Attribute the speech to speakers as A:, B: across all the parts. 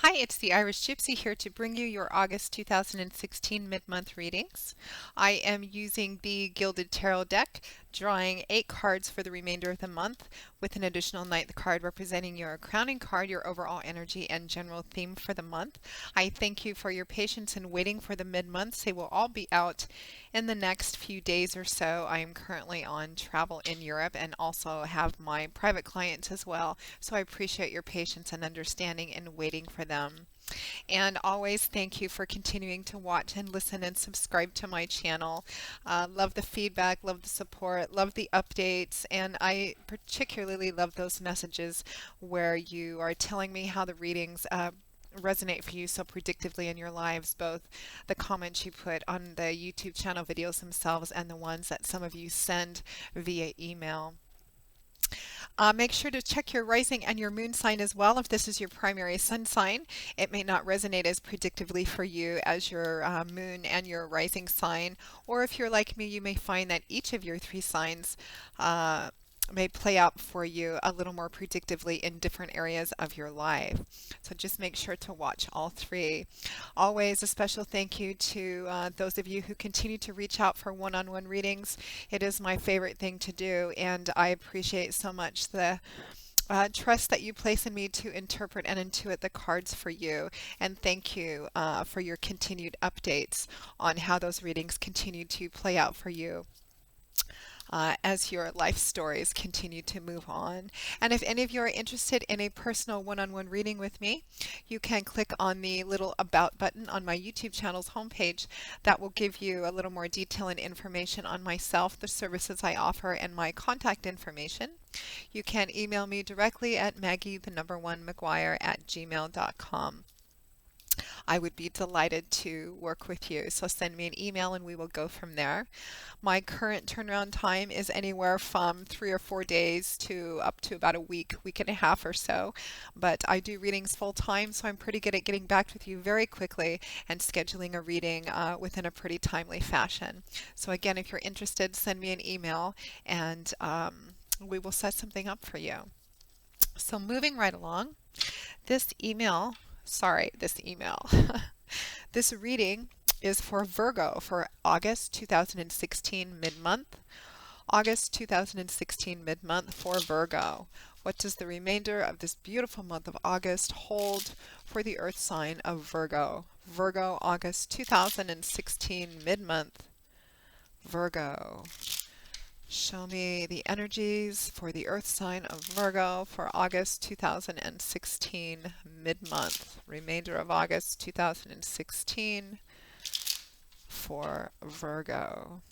A: Hi, it's the Irish Gypsy here to bring you your August 2016 mid-month readings. I am using the Gilded Tarot deck, drawing 8 cards for the remainder of the month, with an additional ninth card representing your crowning card, your overall energy and general theme for the month. I thank you for your patience in waiting for the mid-months. They will all be out in the next few days or so. I am currently on travel in Europe and also have my private clients as well, so I appreciate your patience and understanding in waiting for them. And always thank you for continuing to watch and listen and subscribe to my channel. Love the feedback, love the support, love the updates, and I particularly love those messages where you are telling me how the readings resonate for you so predictively in your lives, both the comments you put on the YouTube channel videos themselves and the ones that some of you send via email. Make sure to check your rising and your moon sign as well. If this is your primary sun sign, it may not resonate as predictively for you as your moon and your rising sign. Or if you're like me, you may find that each of your 3 signs may play out for you a little more predictively in different areas of your life. So just make sure to watch all 3. Always a special thank you to those of you who continue to reach out for one-on-one readings. It is my favorite thing to do, and I appreciate so much the trust that you place in me to interpret and intuit the cards for you. And thank you for your continued updates on how those readings continue to play out for you as your life stories continue to move on. And if any of you are interested in a personal one-on-one reading with me, you can click on the little About button on my YouTube channel's homepage. That will give you a little more detail and information on myself, the services I offer, and my contact information. You can email me directly at maggie1mcguire@gmail.com. I would be delighted to work with you. So send me an email and we will go from there. My current turnaround time is anywhere from 3 or 4 days to up to about a week, week and a half or so. But I do readings full time, so I'm pretty good at getting back with you very quickly and scheduling a reading within a pretty timely fashion. So again, if you're interested, send me an email and we will set something up for you. So moving right along, this email this reading is for Virgo for August 2016 mid-month. August 2016 mid-month for Virgo. What does the remainder of this beautiful month of August hold for the earth sign of Virgo? Virgo, August 2016 mid-month. Virgo. Show me the energies for the earth sign of Virgo for August 2016 mid-month. Remainder of August 2016 for Virgo.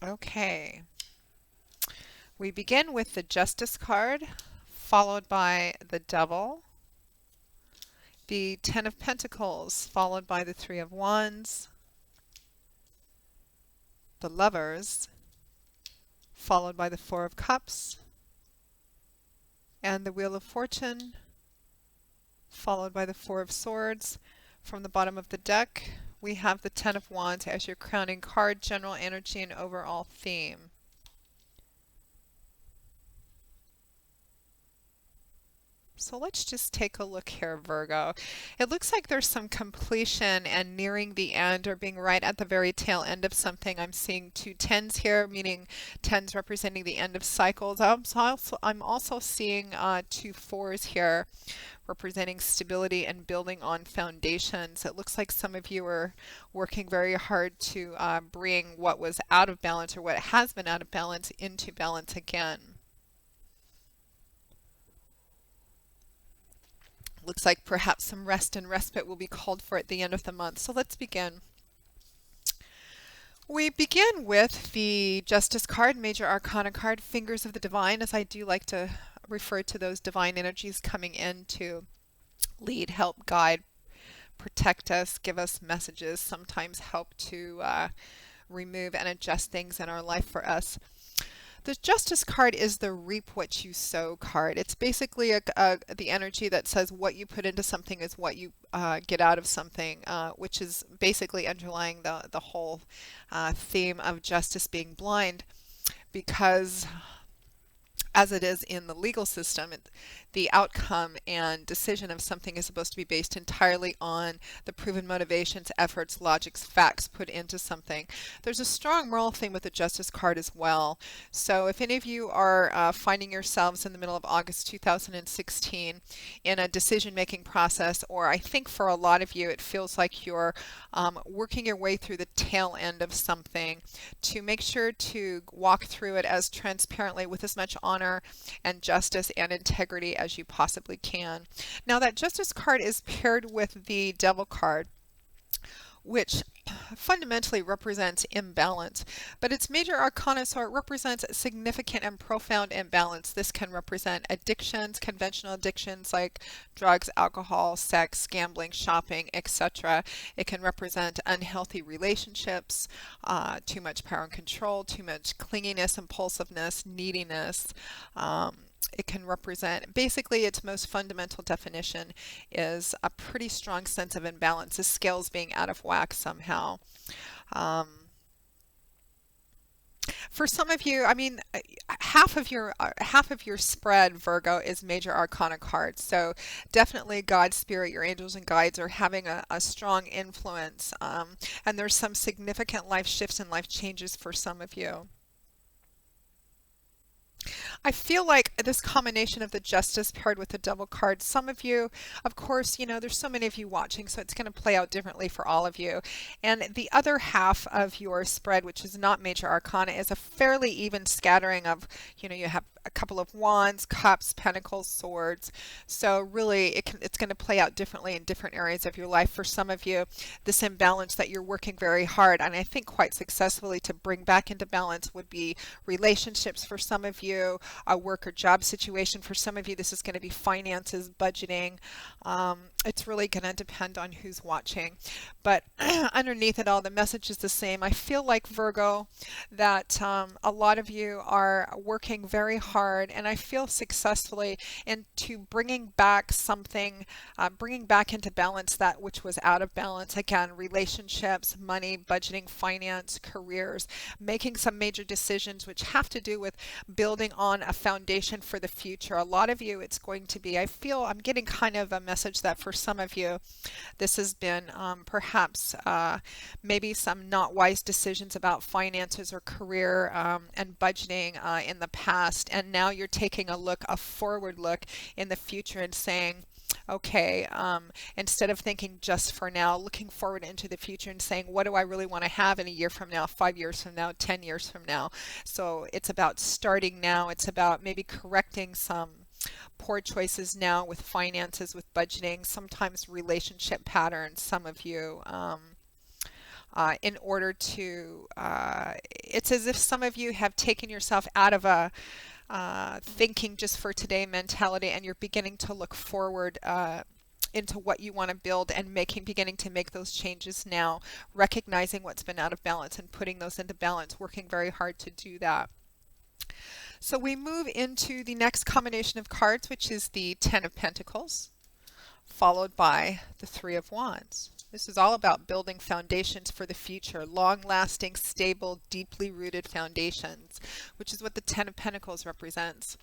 A: Okay. We begin with the Justice card, followed by the Devil, the Ten of Pentacles, followed by the Three of Wands, the Lovers, followed by the Four of Cups, and the Wheel of Fortune, followed by the Four of Swords. From the bottom of the deck, we have the Ten of Wands as your crowning card, general energy and overall theme. So let's just take a look here, Virgo. It looks like there's some completion and nearing the end or being right at the very tail end of something. I'm seeing 2 tens here, meaning tens representing the end of cycles. I'm also seeing 2 fours here, representing stability and building on foundations. It looks like some of you are working very hard to bring what was out of balance or what has been out of balance into balance again. Looks like perhaps some rest and respite will be called for at the end of the month. So let's begin. We begin with the Justice card, Major Arcana card, Fingers of the Divine, as I do like to refer to those divine energies coming in to lead, help, guide, protect us, give us messages, sometimes help to remove and adjust things in our life for us. The Justice card is the reap what you sow card. It's basically the energy that says what you put into something is what you get out of something, which is basically underlying the whole theme of justice being blind. because as it is in the legal system, the outcome and decision of something is supposed to be based entirely on the proven motivations, efforts, logics, facts put into something. There's a strong moral theme with the Justice card as well. So if any of you are finding yourselves in the middle of August 2016 in a decision-making process, or I think for a lot of you it feels like you're working your way through the tail end of something, to make sure to walk through it as transparently with as much honor and justice and integrity as you possibly can. Now that Justice card is paired with the Devil card, which fundamentally represents imbalance, but it's major arcana, so it represents significant and profound imbalance. This can represent addictions, conventional addictions like drugs, alcohol, sex, gambling, shopping, etc. It can represent unhealthy relationships, too much power and control, too much clinginess, impulsiveness, neediness. It can represent, basically its most fundamental definition is a pretty strong sense of imbalance, the scales being out of whack somehow. Um, for some of you, I mean, half of your spread, Virgo, is major arcana cards. So definitely God, Spirit, your angels and guides are having a strong influence. And there's some significant life shifts and life changes for some of you. I feel like this combination of the Justice paired with the Devil card, some of you, of course, you know, there's so many of you watching, so it's going to play out differently for all of you. And the other half of your spread, which is not major arcana, is a fairly even scattering of, you know, you have a couple of wands, cups, pentacles, swords. So really it's going to play out differently in different areas of your life. For some of you, this imbalance that you're working very hard, and I think quite successfully, to bring back into balance would be relationships for some of you, a work or job situation. For some of you, this is going to be finances, budgeting. It's really going to depend on who's watching. But underneath it all, the message is the same. I feel like, Virgo, that a lot of you are working very hard, and I feel successfully, into bringing back something, bringing back into balance that which was out of balance. Again, relationships, money, budgeting, finance, careers, making some major decisions which have to do with building on a foundation for the future. A lot of you, it's going to be, I feel I'm getting kind of a message that for some of you, this has been perhaps maybe some not wise decisions about finances or career and budgeting in the past, and now you're taking a forward look in the future and saying, okay, instead of thinking just for now, looking forward into the future and saying, what do I really want to have in a year from now, 5 years from now, 10 years from now? So it's about starting now. It's about maybe correcting some poor choices now with finances, with budgeting, sometimes relationship patterns, some of you. In order to, it's as if some of you have taken yourself out of a thinking just for today mentality, and you're beginning to look forward into what you want to build and beginning to make those changes now, recognizing what's been out of balance and putting those into balance, working very hard to do that. So we move into the next combination of cards, which is the Ten of Pentacles, followed by the Three of Wands. This is all about building foundations for the future, long-lasting, stable, deeply rooted foundations, which is what the Ten of Pentacles represents.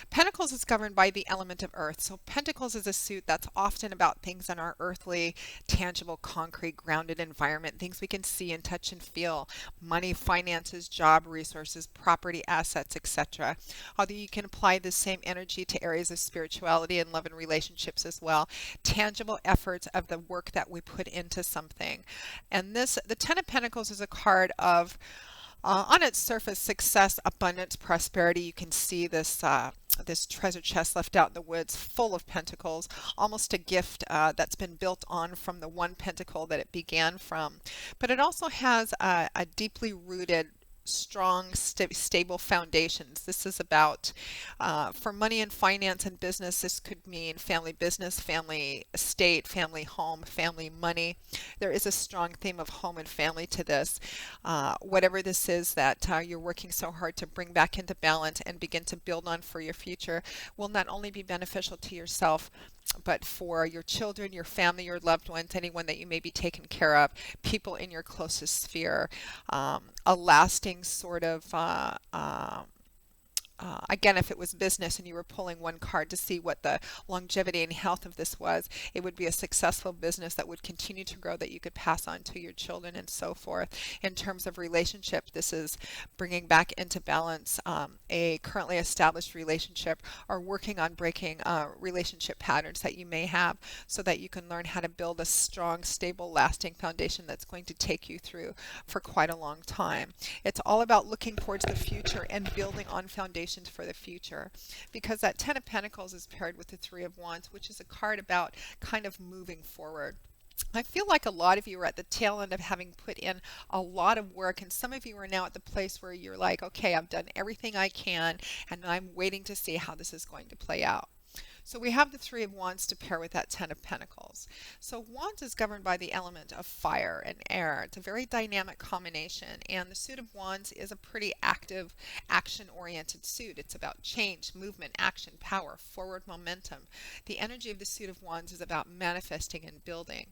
A: Pentacles is governed by the element of earth. So Pentacles is a suit that's often about things in our earthly, tangible, concrete, grounded environment, things we can see and touch and feel, money, finances, job, resources, property, assets, etc. Although you can apply the same energy to areas of spirituality and love and relationships as well. Tangible efforts of the work that we put into something. And the Ten of Pentacles is a card of on its surface, success, abundance, prosperity. You can see this this treasure chest left out in the woods full of pentacles, almost a gift that's been built on from the one pentacle that it began from. But it also has a deeply rooted, strong, stable foundations. This is about, for money and finance and business, this could mean family business, family estate, family home, family money. There is a strong theme of home and family to this. Whatever this is that you're working so hard to bring back into balance and begin to build on for your future will not only be beneficial to yourself, but for your children, your family, your loved ones, anyone that you may be taking care of, people in your closest sphere, a lasting sort of again, if it was business and you were pulling one card to see what the longevity and health of this was, it would be a successful business that would continue to grow that you could pass on to your children and so forth. In terms of relationship, this is bringing back into balance a currently established relationship or working on breaking relationship patterns that you may have so that you can learn how to build a strong, stable, lasting foundation that's going to take you through for quite a long time. It's all about looking towards the future and building on foundations for the future, because that Ten of Pentacles is paired with the Three of Wands, which is a card about kind of moving forward. I feel like a lot of you are at the tail end of having put in a lot of work, and some of you are now at the place where you're like, okay, I've done everything I can, and I'm waiting to see how this is going to play out. So we have the Three of Wands to pair with that Ten of Pentacles. So Wands is governed by the element of fire and air. It's a very dynamic combination, and the suit of Wands is a pretty active, action-oriented suit. It's about change, movement, action, power, forward momentum. The energy of the suit of Wands is about manifesting and building.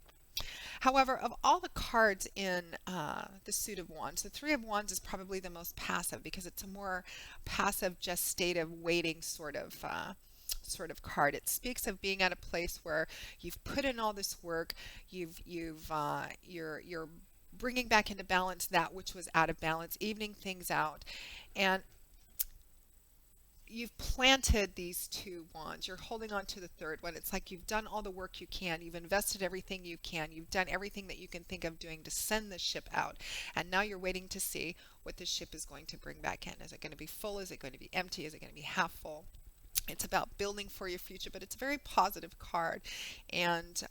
A: However, of all the cards in the suit of Wands, the Three of Wands is probably the most passive because it's a more passive, gestative, waiting sort of card. It speaks of being at a place where you've put in all this work, you're bringing back into balance that which was out of balance, evening things out, and you've planted these two wands. You're holding on to the third one. It's like you've done all the work you can. You've invested everything you can. You've done everything that you can think of doing to send the ship out. And now you're waiting to see what the ship is going to bring back in. Is it going to be full? Is it going to be empty? Is it going to be half full? It's about building for your future, but it's a very positive card. And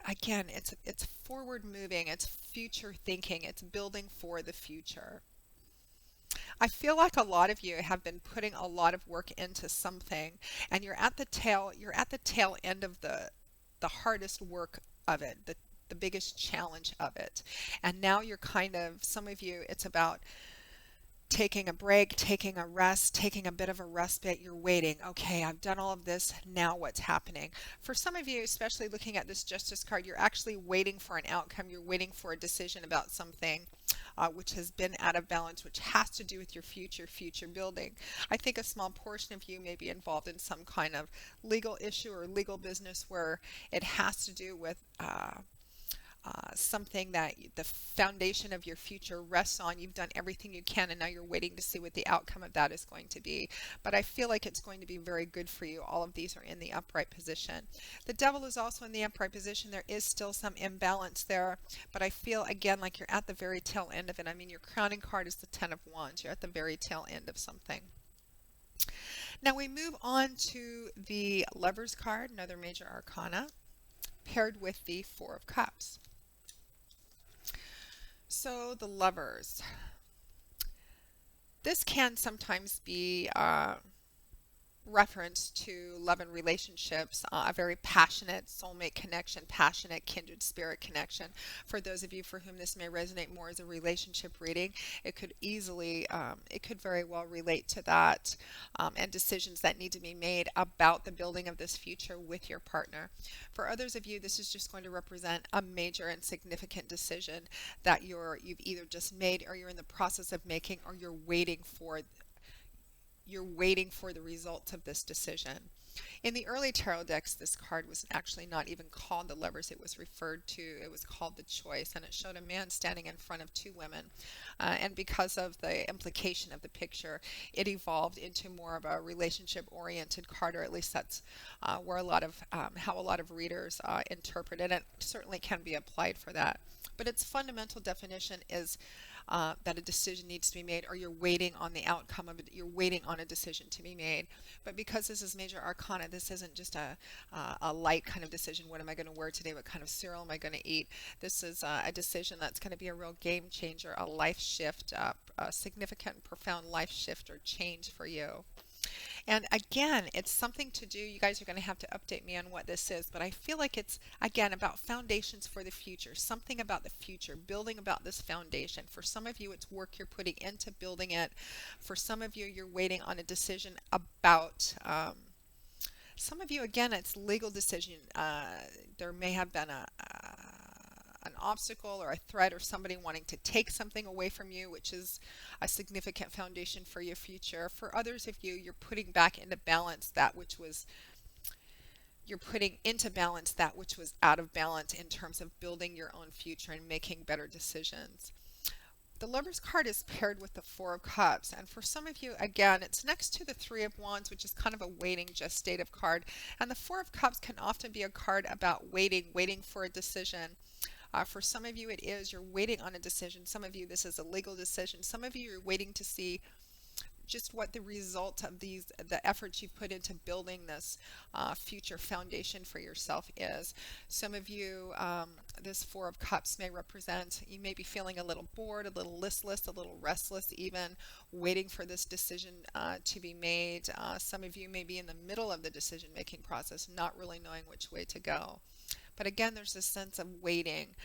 A: again, it's forward moving, it's future thinking, it's building for the future. I feel like a lot of you have been putting a lot of work into something, and you're at the tail end of the hardest work of it, the biggest challenge of it. And now you're kind of, some of you, it's about taking a break, taking a rest, taking a bit of a respite. You're waiting. Okay, I've done all of this. Now what's happening? For some of you, especially looking at this Justice card, you're actually waiting for an outcome. You're waiting for a decision about something which has been out of balance, which has to do with your future building. I think a small portion of you may be involved in some kind of legal issue or legal business where it has to do with something that the foundation of your future rests on. You've done everything you can, and now you're waiting to see what the outcome of that is going to be. But I feel like it's going to be very good for you. All of these are in the upright position. The Devil is also in the upright position. There is still some imbalance there, but I feel, again, like you're at the very tail end of it. I mean, your crowning card is the Ten of Wands. You're at the very tail end of something. Now we move on to the Lovers card, another major arcana, paired with the Four of Cups. So the Lovers. This can sometimes be reference to love and relationships, a very passionate soulmate connection, passionate kindred spirit connection. For those of you for whom this may resonate more as a relationship reading, it could very well relate to that, and decisions that need to be made about the building of this future with your partner. For others of you, this is just going to represent a major and significant decision that you've either just made, or you're in the process of making, or you're waiting for the results of this decision. In the early tarot decks, this card was actually not even called the Lovers. It was called the Choice, and it showed a man standing in front of two women. And because of the implication of the picture, it evolved into more of a relationship-oriented card, or at least that's where how a lot of readers interpret it. And it certainly can be applied for that. But its fundamental definition is that a decision needs to be made, or you're waiting on the outcome of it. You're waiting on a decision to be made. But because this is major arcana, this isn't just a light kind of decision. What am I going to wear today? What kind of cereal am I going to eat? This is a decision that's going to be a real game changer, a life shift, a significant, profound life shift or change for you. And again, it's something to do. You guys are going to have to update me on what this is, but I feel like it's, again, about foundations for the future, something about the future, building about this foundation. For some of you, it's work you're putting into building it. For some of you, you're waiting on a decision about Some of you, again, it's legal decision. There may have been an obstacle or a threat or somebody wanting to take something away from you, which is a significant foundation for your future. For others of you, you're putting into balance that which was out of balance in terms of building your own future and making better decisions. The Lover's card is paired with the Four of Cups, and for some of you, again, it's next to the Three of Wands, which is kind of a waiting, gestative card. And the Four of Cups can often be a card about waiting for a decision. For some of you, it is you're waiting on a decision. Some of you, this is a legal decision. Some of you, you're waiting to see just what the result of the efforts you put into building this future foundation for yourself is. Some of you, this Four of Cups may represent, you may be feeling a little bored, a little listless, a little restless even, waiting for this decision to be made. Some of you may be in the middle of the decision-making process, not really knowing which way to go. But again, there's this sense of waiting,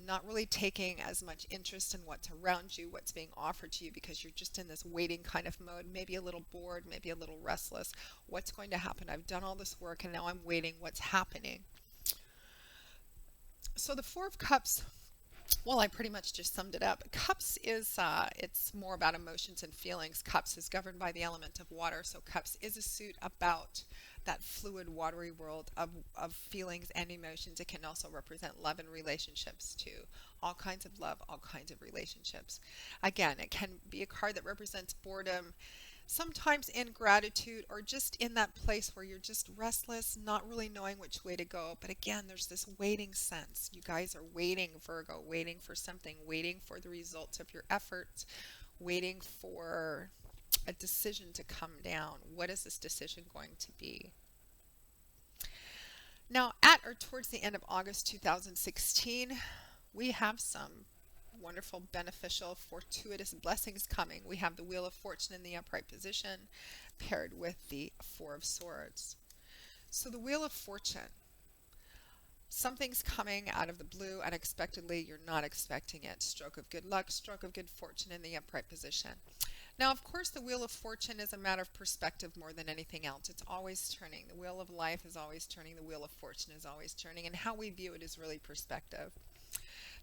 A: not really taking as much interest in what's around you, what's being offered to you, because you're just in this waiting kind of mode, maybe a little bored, maybe a little restless. What's going to happen? I've done all this work and now I'm waiting. What's happening? So the Four of Cups, well, I pretty much just summed it up. Cups is, it's more about emotions and feelings. Cups is governed by the element of water, so Cups is a suit about that fluid, watery world of feelings and emotions. It can also represent love and relationships too. All kinds of love, all kinds of relationships. Again, it can be a card that represents boredom, sometimes ingratitude, or just in that place where you're just restless, not really knowing which way to go. But again, there's this waiting sense. You guys are waiting, Virgo, waiting for something, waiting for the results of your efforts, waiting for a decision to come down. What is this decision going to be? Now, at or towards the end of August 2016, we have some wonderful, beneficial, fortuitous blessings coming. We have the Wheel of Fortune in the upright position paired with the Four of Swords. So the Wheel of Fortune, something's coming out of the blue unexpectedly. You're not expecting it. Stroke of good luck, stroke of good fortune in the upright position. Now, of course, the Wheel of Fortune is a matter of perspective more than anything else. It's always turning. The Wheel of Life is always turning. The Wheel of Fortune is always turning. And how we view it is really perspective.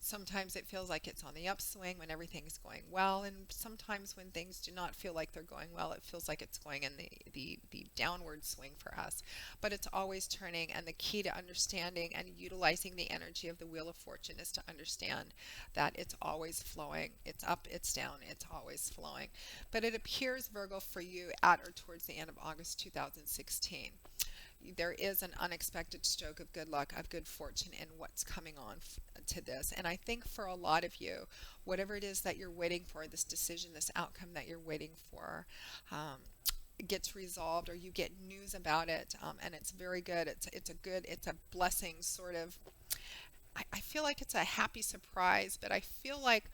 A: Sometimes it feels like it's on the upswing when everything's going well, and sometimes when things do not feel like they're going well, it feels like it's going in the downward swing for us. But it's always turning, and the key to understanding and utilizing the energy of the Wheel of Fortune is to understand that it's always flowing. It's up, it's down, it's always flowing. But it appears, Virgo, for you at or towards the end of August 2016. There is an unexpected stroke of good luck, of good fortune in what's coming on to this. And I think for a lot of you, whatever it is that you're waiting for, this decision, this outcome that you're waiting for, gets resolved, or you get news about it, and it's very good. It's a blessing, sort of. I feel like it's a happy surprise, but I feel like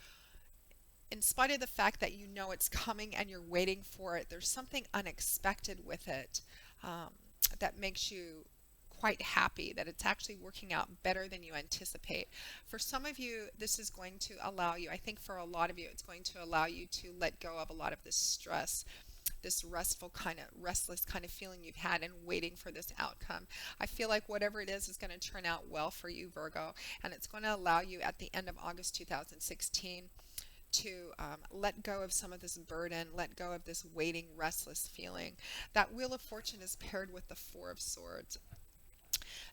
A: in spite of the fact that you know it's coming and you're waiting for it, there's something unexpected with it. That makes you quite happy, that it's actually working out better than you anticipate. For some of you, this is going to allow you, I think for a lot of you, it's going to allow you to let go of a lot of this stress, this restless kind of feeling you've had in waiting for this outcome. I feel like whatever it is going to turn out well for you, Virgo, and it's going to allow you at the end of August 2016 to let go of some of this burden, let go of this waiting, restless feeling. That Wheel of Fortune is paired with the Four of Swords.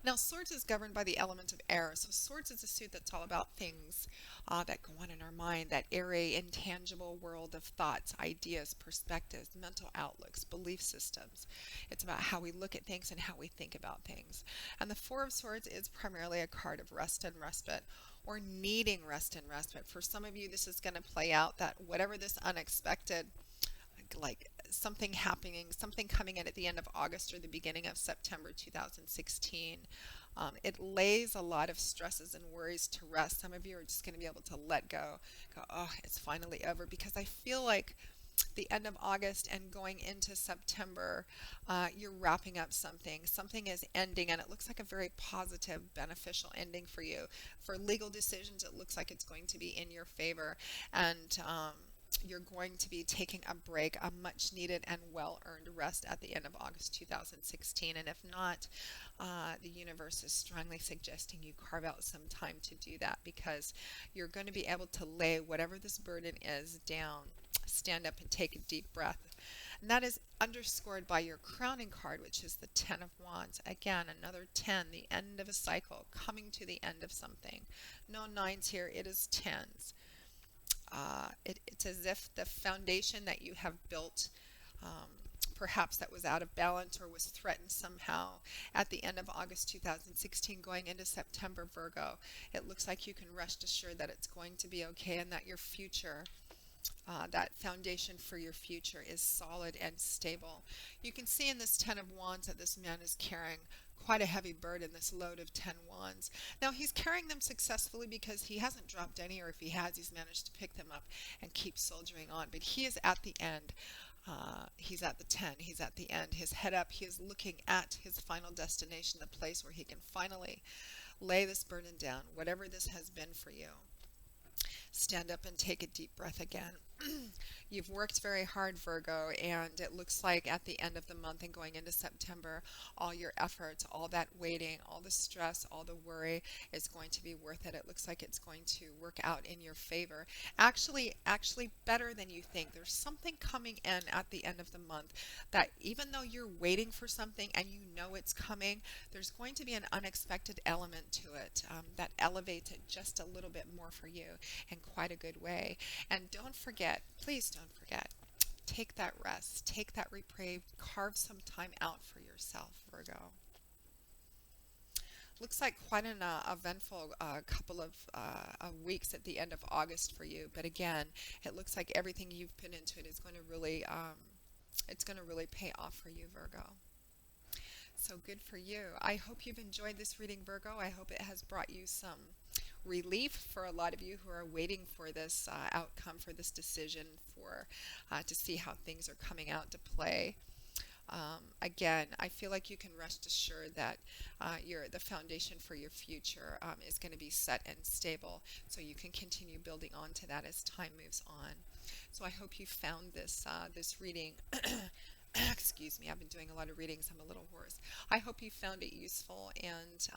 A: Now, Swords is governed by the element of air. So Swords is a suit that's all about things that go on in our mind, that airy, intangible world of thoughts, ideas, perspectives, mental outlooks, belief systems. It's about how we look at things and how we think about things. And the Four of Swords is primarily a card of rest and respite, or needing rest and respite. For some of you, this is going to play out that whatever this unexpected, like something happening, something coming in at the end of August or the beginning of September 2016, it lays a lot of stresses and worries to rest. Some of you are just going to be able to let go, oh, it's finally over, because I feel like the end of August and going into September, you're wrapping up something. Something is ending, and it looks like a very positive, beneficial ending for you. For legal decisions, it looks like it's going to be in your favor. And you're going to be taking a break, a much needed and well earned rest at the end of August 2016. And if not, the universe is strongly suggesting you carve out some time to do that, because you're going to be able to lay whatever this burden is down, stand up and take a deep breath. And that is underscored by your crowning card, which is the Ten of Wands. Again, another 10, the end of a cycle, coming to the end of something. No nines here, it is tens. It's as if the foundation that you have built, perhaps that was out of balance or was threatened somehow at the end of August 2016 going into September, Virgo. It looks like you can rest assured that it's going to be okay, and that your future, that foundation for your future, is solid and stable. You can see in this Ten of Wands that this man is carrying quite a heavy burden, this load of 10 wands. Now, he's carrying them successfully because he hasn't dropped any, or if he has, he's managed to pick them up and keep soldiering on. But he is at the end. He's at the 10. He's at the end. His head up. He is looking at his final destination, the place where he can finally lay this burden down, whatever this has been for you. Stand up and take a deep breath again. You've worked very hard, Virgo, and it looks like at the end of the month and going into September, all your efforts, all that waiting, all the stress, all the worry is going to be worth it. It looks like it's going to work out in your favor. Actually better than you think. There's something coming in at the end of the month that, even though you're waiting for something and you know it's coming, there's going to be an unexpected element to it that elevates it just a little bit more for you in quite a good way. And don't forget, please don't forget, take that rest, take that reprieve, carve some time out for yourself, Virgo. Looks like quite an eventful couple of weeks at the end of August for you. But again, it looks like everything you've put into it is going to really, it's going to really pay off for you, Virgo. So good for you. I hope you've enjoyed this reading, Virgo. I hope it has brought you some relief for a lot of you who are waiting for this outcome, for this decision, for to see how things are coming out to play. Again, I feel like you can rest assured that the foundation for your future is going to be set and stable, so you can continue building on to that as time moves on. So I hope you found this reading. Excuse me, I've been doing a lot of readings. I'm a little hoarse. I hope you found it useful and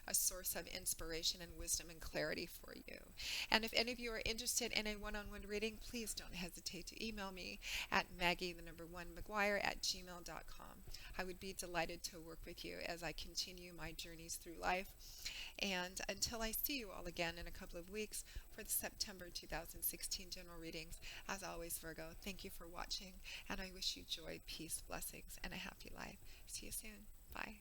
A: a source of inspiration and wisdom and clarity for you. And if any of you are interested in a one-on-one reading, please don't hesitate to email me at Maggie1McGuire@gmail.com. I would be delighted to work with you as I continue my journeys through life. And until I see you all again in a couple of weeks for the September 2016 general readings, as always, Virgo, thank you for watching, and I wish you joy, peace, blessings, and a happy life. See you soon. Bye.